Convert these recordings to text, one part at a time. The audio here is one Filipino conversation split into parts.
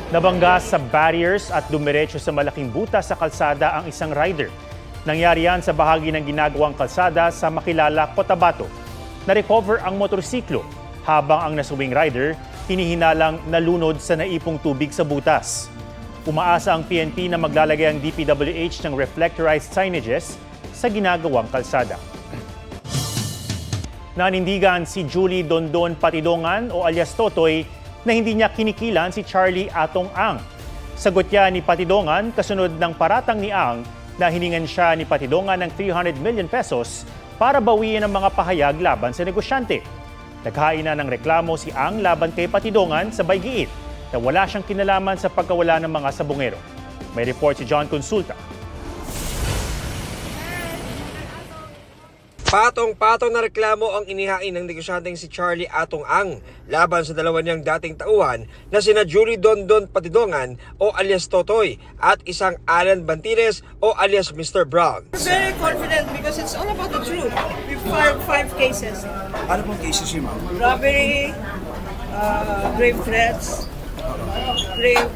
Nabangga sa barriers at dumiretso sa malaking butas sa kalsada ang isang rider. Nangyari yan sa bahagi ng ginagawang kalsada sa Makilala, Cotabato. Na-recover ang motorsiklo habang ang nasuwing rider hinihinalang nalunod sa naipong tubig sa butas. Umaasa ang PNP na maglalagay ang DPWH ng reflectorized signages sa ginagawang kalsada. Nanindigan si Julie Dondon Patidongan o alias Totoy na hindi niya kinikilan si Charlie Atong Ang. Sagot niya ni Patidongan kasunod ng paratang ni Ang na hiningan siya ni Patidongan ng 300 million pesos para bawiin ang mga pahayag laban sa negosyante. Naghain na ng reklamo si Ang laban kay Patidongan sa Baygiit na wala siyang kinalaman sa pagkawala ng mga sabungero. May report si John Consulta. Patong-patong na reklamo ang inihain ng negosyanteng si Charlie Atong Ang laban sa dalawa niyang dating tauhan na sina Julie Dondon Patidongan o alias Totoy at isang Alan Bantiles o alias Mr. Brown. We're very confident because it's all about the truth. We filed 5 cases. Ano pong cases yun, ma'am? Robbery, grave threats, grave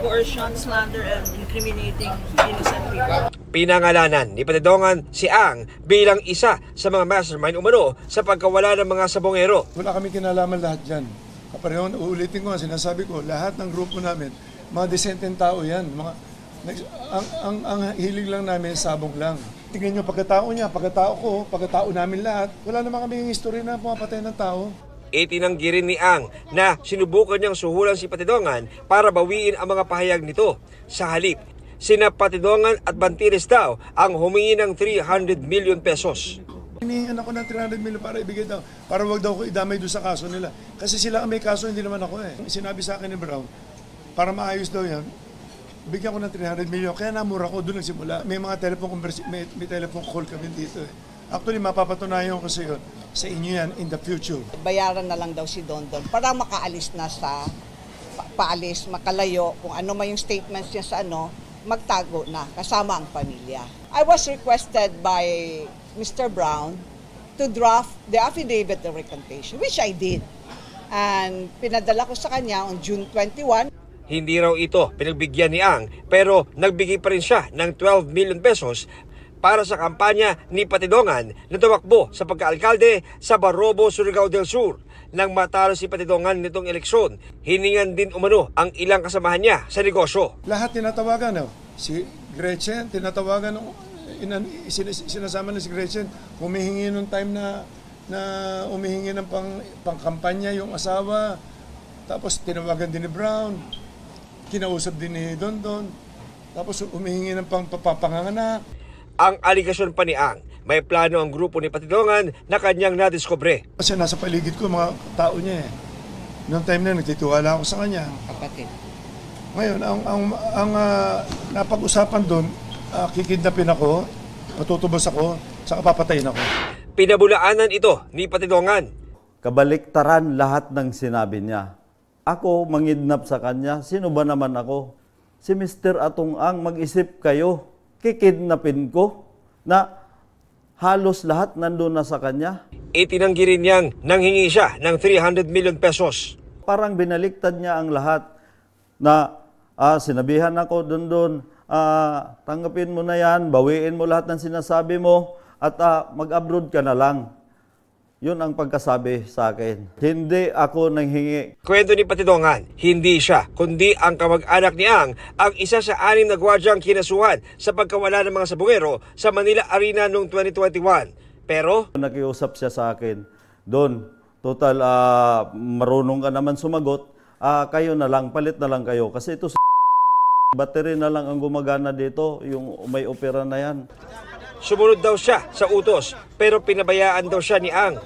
coercion, slander, and incriminating innocent people. Pinangalanan ni Patidongan si Ang bilang isa sa mga mastermind umano sa pagkawala ng mga sabongero. Wala kami kinalaman lahat dyan. Kapareho, uulitin ko, sinasabi ko, lahat ng grupo namin, mga desenteng tao yan. Ang hilig lang namin, sabong lang. Tingnan nyo, pagkatao niya, pagkatao ko, pagkatao namin lahat, wala naman kaming history na pumapatay ng tao. Itinanggi rin ni Ang na sinubukan niyang suhulan si Patidongan para bawiin ang mga pahayag nito. Sa halip, sina Patidongan at Bantiles daw ang humingi ng 300 million pesos. Hinihingan ako ng 300 million para ibigay daw, para wag daw ko idamay doon sa kaso nila. Kasi sila ang may kaso, hindi naman ako eh. Sinabi sa akin ni Brown, para maayos daw yan, bigyan ko ng 300 million. Kaya namura ko, doon nagsimula. May mga may telephone call kami dito eh. Actually, mapapatunayan ko sa iyo, sa inyo yan in the future. Bayaran na lang daw si Dondon para makaalis na sa paalis, makalayo, kung ano man yung statements niya sa magtago na kasama ang pamilya. I was requested by Mr. Brown to draft the affidavit of recantation, which I did. And pinadala ko sa kanya on June 21. Hindi raw ito pinagbigyan ni Ang pero nagbigay pa rin siya ng 12 million pesos para sa kampanya ni Patidongan na tumakbo sa pagkaalkalde sa Barobo, Surigao del Sur. Nang matalo si Patidongan nitong eleksyon, hiningan din umano ang ilang kasamahan niya sa negosyo. Lahat tinatawagan, si Gretchen, tinatawagan, sinasama na si Gretchen, humihingi nung time na humihingi ng pangkampanya yung asawa, tapos tinawagan din ni Brown, kinausap din ni Dondon, tapos humihingi ng papanganganak. Ang aligasyon pa ni Ang, may plano ang grupo ni Patidongan na kanyang nadiskubre. Kasi nasa paligid ko mga tao niya eh. Noong time na nagtitiwala ako sa kanya. Kapatid. Ngayon, ang napag-usapan doon, kikidnapin ako, matutubos ako, saka papatayin ako. Pinabulaanan ito ni Patidongan. Kabaliktaran lahat ng sinabi niya. Ako mangidnap sa kanya, sino ba naman ako? Si Mr. Atong Ang, mag-isip kayo. Kikidnapin ko na halos lahat nandun na sa kanya. Itinanggi rin niyang nanghingi siya ng 300 million pesos. Parang binaliktad niya ang lahat na sinabihan ako doon, tanggapin mo na yan, bawiin mo lahat ng sinasabi mo at mag-abroad ka na lang. Yun ang pagkasabi sa akin. Hindi ako nanghingi. Kwento ni Patidongan, hindi siya, kundi ang kamag-anak ni Ang isa sa 6 na gwardyang kinasuhan sa pagkawala ng mga sabungero sa Manila Arena noong 2021. Pero nakiusap siya sa akin, Don, total marunong ka naman sumagot, kayo na lang, palit na lang kayo. Kasi ito battery na lang ang gumagana dito, yung may opera na yan. Sumunod daw siya sa utos pero pinabayaan daw siya ni Ang.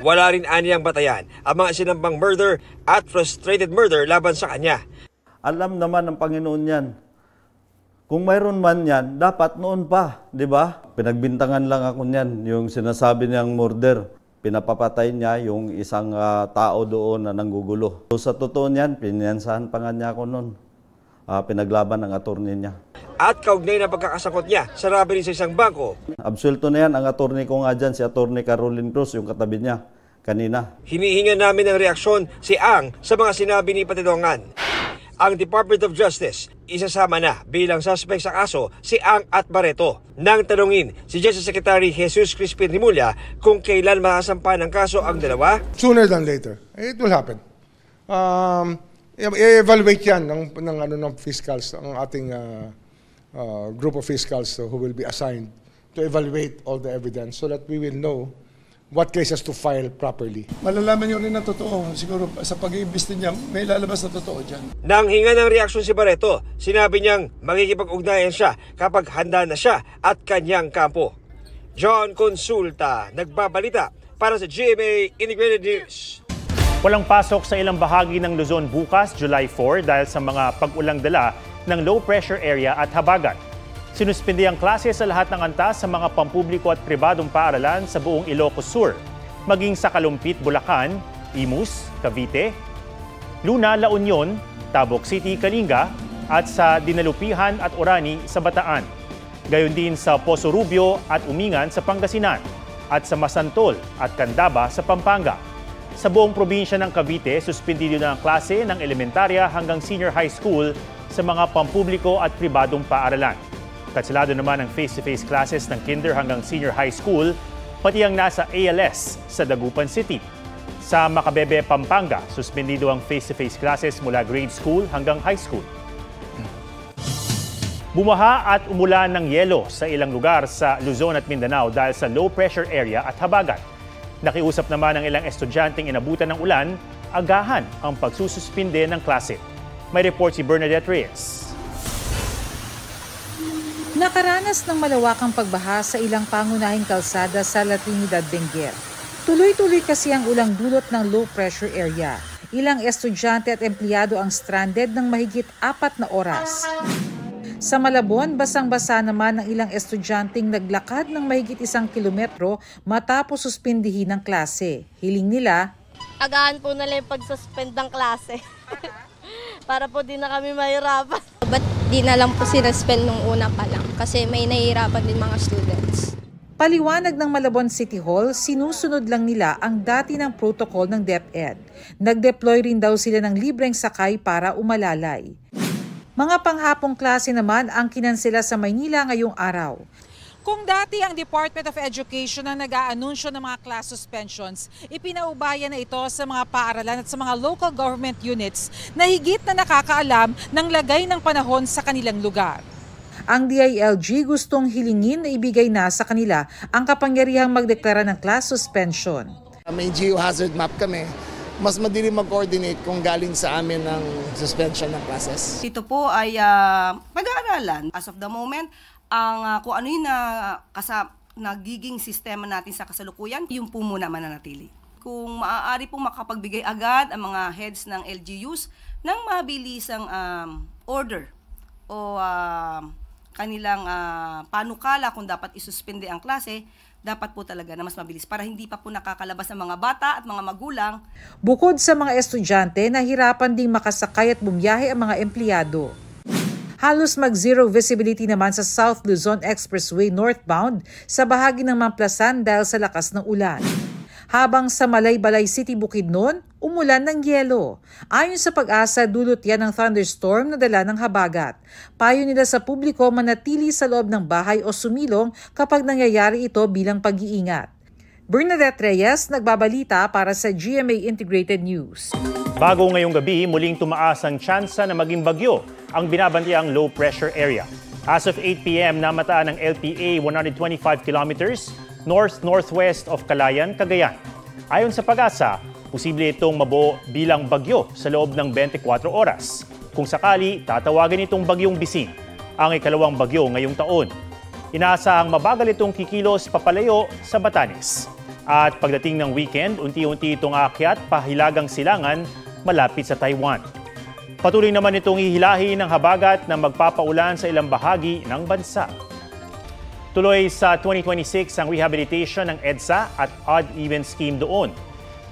Wala rin aniyang batayan ang mga sinambang murder at frustrated murder laban sa kanya. Alam naman ng Panginoon yan. Kung mayroon man yan, dapat noon pa, di ba? Pinagbintangan lang ako niyan, yung sinasabi niyang murder. Pinapapatay niya yung isang tao doon na nanggugulo. So, sa totoo niyan, pinansahan pa nga niya ako noon. Pinaglaban ng attorney niya. At kaugnay na pagkakasangkot niya sa robbery sa isang bangko. Absuelto na yan ang attorney ko nga dyan, si attorney Caroline Cruz, yung katabi niya kanina. Hinihinga namin ng reaksyon si Ang sa mga sinabi ni Patidongan. ang Department of Justice. Isasama na bilang suspect sa kaso si Ang at Barreto. Nang tanungin si Justice Secretary Jesus Crispin Rimulya kung kailan masasampa ng kaso ang dalawa. Sooner than later. It will happen. I-evaluate yan ng fiscals, ang ating group of fiscals who will be assigned to evaluate all the evidence so that we will know what cases to file properly. Malalaman nyo rin na totoo. Siguro sa pag-iimbesti niya, may lalabas na totoo dyan. Nang hinga ng reaksyon si Barreto, sinabi niyang makikipag-ugnayan siya kapag handa na siya at kanyang kampo. John Consulta, nagbabalita para sa GMA Integrated News. Walang pasok sa ilang bahagi ng Luzon bukas, July 4, dahil sa mga pag-ulang dala ng low pressure area at habagat. Sinuspindi ang klase sa lahat ng antas sa mga pampubliko at pribadong paaralan sa buong Ilocos Sur, maging sa Kalumpit, Bulacan, Imus, Cavite, Luna, La Union, Tabok City, Kalinga, at sa Dinalupihan at Orani sa Bataan. Gayon din sa Poso Rubio at Umingan sa Pangasinan, at sa Masantol at Candaba sa Pampanga. Sa buong probinsya ng Cavite, suspindido na ang klase ng elementarya hanggang senior high school sa mga pampubliko at pribadong paaralan. Kanselado naman ang face-to-face classes ng kinder hanggang senior high school, pati ang nasa ALS sa Dagupan City. Sa Macabebe, Pampanga, suspendido ang face-to-face classes mula grade school hanggang high school. Bumaha at umulan ng yelo sa ilang lugar sa Luzon at Mindanao dahil sa low pressure area at habagat. Nakiusap naman ang ilang estudyanteng inabutan ng ulan, agahan ang pagsususpinde ng klase. May report si Bernadette Reyes. Nakaranas ng malawakang pagbaha sa ilang pangunahing kalsada sa La Trinidad, Benguer. Tuloy-tuloy kasi ang ulang dulot ng low pressure area. Ilang estudyante at empleyado ang stranded ng mahigit 4 na oras. Sa Malabon, basang-basa naman ang ilang estudyanteng naglakad ng mahigit 1 kilometro matapos suspindihin ng klase. Hiling nila, agahan po nila yung pag-suspend ng klase. Para po di na kami mahirapan. Ba't di na lang po sinuspend nung una pa lang? Kasi may nahihirapan din mga students. Paliwanag ng Malabon City Hall, sinusunod lang nila ang dati ng protocol ng DepEd. Nag-deploy rin daw sila ng libreng sakay para umalalay. Mga panghapong klase naman ang kinansela sa Maynila ngayong araw. Kung dati ang Department of Education ang nag-aanunsyo ng mga class suspensions, ipinaubaya na ito sa mga paaralan at sa mga local government units na higit na nakakaalam ng lagay ng panahon sa kanilang lugar. Ang DILG gustong hilingin na ibigay na sa kanila ang kapangyarihang magdeklara ng class suspension. May geohazard map kami. Mas madali mag-coordinate kung galing sa amin ng suspension ng classes. Ito po ay pag-aaralan. As of the moment, ang kung ano yung nagiging sistema natin sa kasalukuyan, yung po muna mananatili. Kung maaari po makapagbigay agad ang mga heads ng LGUs ng mabilisang order o kanilang panukala kung dapat isuspende ang klase, dapat po talaga na mas mabilis para hindi pa po nakakalabas ang mga bata at mga magulang. Bukod sa mga estudyante, nahirapan ding makasakay at bumiyahe ang mga empleyado. Halos mag-zero visibility naman sa South Luzon Expressway northbound sa bahagi ng Mamplasan dahil sa lakas ng ulan. Habang sa Malaybalay City, Bukidnon, umulan ng yelo. Ayon sa Pag-asa, dulot yan ng thunderstorm na dala ng habagat. Payo nila sa publiko manatili sa loob ng bahay o sumilong kapag nangyayari ito bilang pag-iingat. Bernadette Reyes, nagbabalita para sa GMA Integrated News. Bago ngayong gabi, muling tumaas ang tsansa na maging bagyo ang binabantiang low pressure area. As of 8 p.m., namataan ng LPA 125 kilometers north-northwest of Calayan, Cagayan. Ayon sa Pag-asa, posible itong mabuo bilang bagyo sa loob ng 24 oras. Kung sakali, tatawagin itong bagyong Bising, ang ikalawang bagyo ngayong taon. Inaasahang mabagal itong kikilos papalayo sa Batanes. At pagdating ng weekend, unti-unti itong aakyat pahilagang silangan malapit sa Taiwan. Patuloy naman itong hihilahin ng habagat na magpapaulan sa ilang bahagi ng bansa. Tuloy sa 2026 ang rehabilitation ng EDSA at odd-even scheme doon.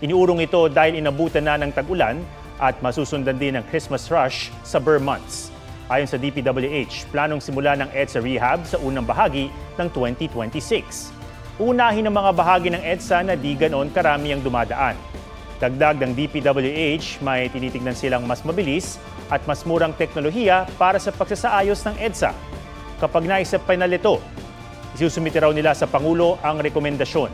Iniurong ito dahil inabutan na ng tag-ulan at masusundan din ng Christmas rush sa Burr months. Ayon sa DPWH, planong simula ng EDSA rehab sa unang bahagi ng 2026. Unahin ang mga bahagi ng EDSA na di ganoon karami ang dumadaan. Dagdag ng DPWH, may tinitignan silang mas mabilis at mas murang teknolohiya para sa pagsasaayos ng EDSA. Kapag naisip final ito, isusumite raw nila sa Pangulo ang rekomendasyon.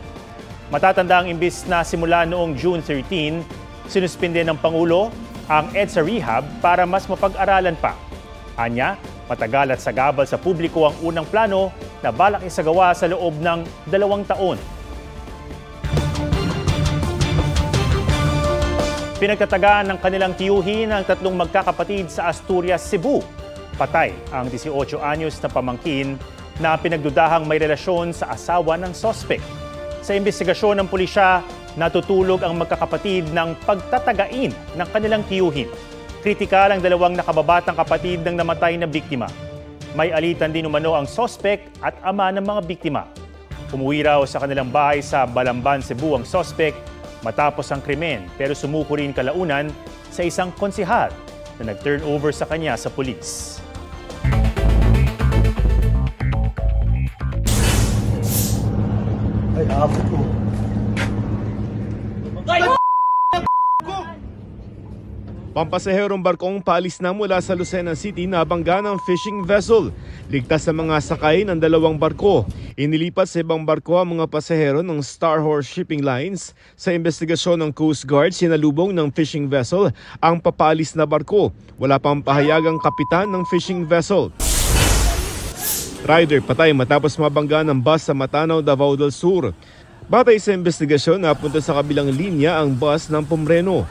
Matatanda ang imbis na simula noong June 13, sinuspinde ng Pangulo ang EDSA Rehab para mas mapag-aralan pa. Anya, matagal at sagabal sa publiko ang unang plano na balak isagawa sa loob ng 2 taon. Pinagtatagaan ng kanilang tiyuhin ng 3 magkakapatid sa Asturias, Cebu. Patay ang 18 anyos na pamangkin na pinagdudahang may relasyon sa asawa ng sospek. Sa imbestigasyon ng pulisya, natutulog ang magkakapatid ng pagtatagain ng kanilang tiyuhin. Kritikal ang 2 nakababatang kapatid ng namatay na biktima. May alitan din umano ang sospek at ama ng mga biktima. Umuwi raw sa kanilang bahay sa Balamban, Cebu ang sospek matapos ang krimen, pero sumuko rin kalaunan sa isang konsehal na nag-turn over sa kanya sa pulis. Ay, abot ko. Pampasaherong barkong paalis na mula sa Lucena City nabangga ng fishing vessel. Ligtas sa mga sakay ng 2 barko. Inilipat sa ibang barko ang mga pasahero ng Star Horse Shipping Lines. Sa investigasyon ng Coast Guard, sinalubong ng fishing vessel ang papaalis na barko. Wala pang pahayagang kapitan ng fishing vessel. Rider patay matapos mabangga ng bus sa Matanaw, Davao del Sur. Batay sa investigasyon, napunta sa kabilang linya ang bus ng Pomreno.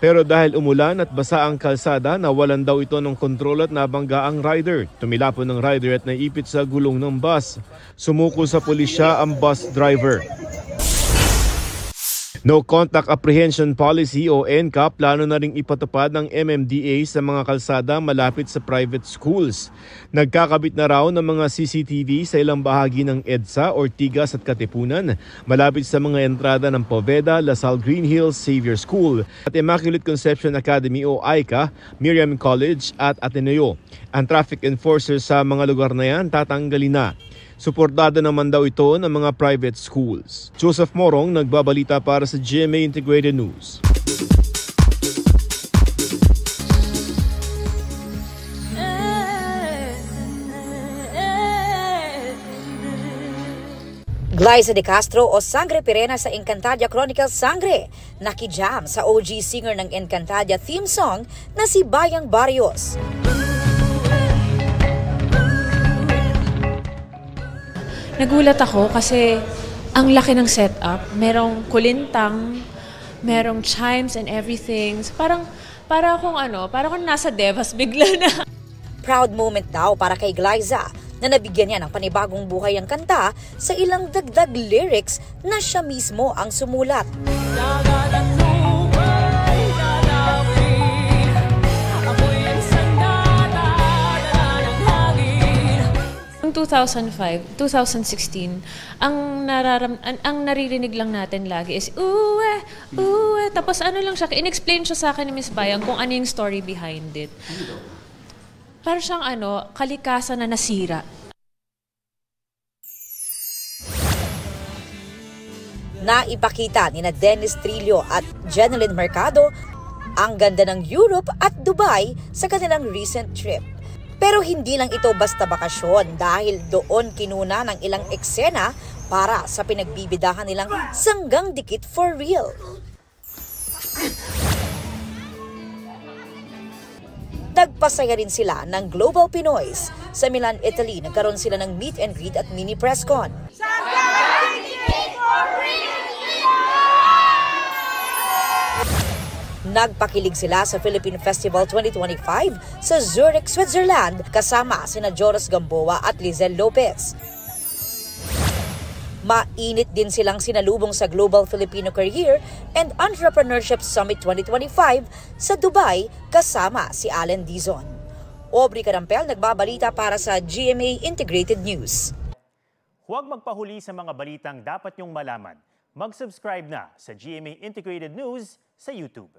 Pero dahil umulan at basa ang kalsada, nawalan daw ito ng kontrol at nabangga ang rider. Tumilapon ng rider at naipit sa gulong ng bus. Sumuko sa pulisya ang bus driver. No Contact Apprehension Policy o NCAP plano na ring ipatupad ng MMDA sa mga kalsada malapit sa private schools. Nagkakabit na raw ng mga CCTV sa ilang bahagi ng EDSA, Ortigas at Katipunan malapit sa mga entrada ng Poveda, Lasal Green Hills Xavier School at Immaculate Conception Academy o AICA, Miriam College at Ateneo. Ang traffic enforcers sa mga lugar na yan tatanggalin na. Suportado naman daw ito ng mga private schools. Joseph Morong, nagbabalita para sa GMA Integrated News. Glyza De Castro o Sangre Pirena sa Encantadia Chronicles Sangre, nakijam sa OG singer ng Encantadia theme song na si Bayang Barrios. Nagulat ako kasi ang laki ng setup. Merong kulintang, merong chimes and everything. So para akong nasa Devas bigla na. Proud moment daw para kay Glyza na nabigyan niya ng panibagong buhay ang kanta sa ilang dagdag lyrics na siya mismo ang sumulat. Noong 2005, 2016, ang naririnig lang natin lagi is uwe, uwe. Tapos ano lang siya, in-explain siya sa akin ni Miss Bayang kung ano yung story behind it. Parang siyang kalikasan na nasira. Naipakita ni na Dennis Trillo at Jeneline Mercado ang ganda ng Europe at Dubai sa kanilang recent trip. Pero hindi lang ito basta bakasyon dahil doon kinuna ng ilang eksena para sa pinagbibidahan nilang Sanggang Dikit for Real. Nagpasaya rin sila ng Global Pinoys. Sa Milan, Italy, nagkaroon sila ng meet and greet at mini press con. Sanggang Dikit for Real! Nagpakilig sila sa Philippine Festival 2025 sa Zurich, Switzerland kasama sina Joros Gamboa at Lizelle Lopez. Mainit din silang sinalubong sa Global Filipino Career and Entrepreneurship Summit 2025 sa Dubai kasama si Allen Dizon. Aubrey Carampel nagbabalita para sa GMA Integrated News. Huwag magpahuli sa mga balitang dapat niyong malaman. Mag-subscribe na sa GMA Integrated News sa YouTube.